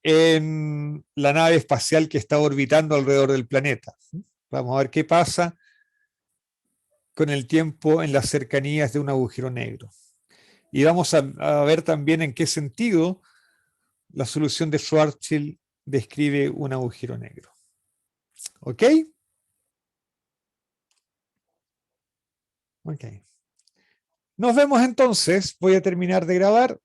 en la nave espacial que está orbitando alrededor del planeta. Vamos a ver qué pasa con el tiempo en las cercanías de un agujero negro. Y vamos a ver también en qué sentido la solución de Schwarzschild describe un agujero negro. ¿Ok? Ok. Nos vemos entonces. Voy a terminar de grabar.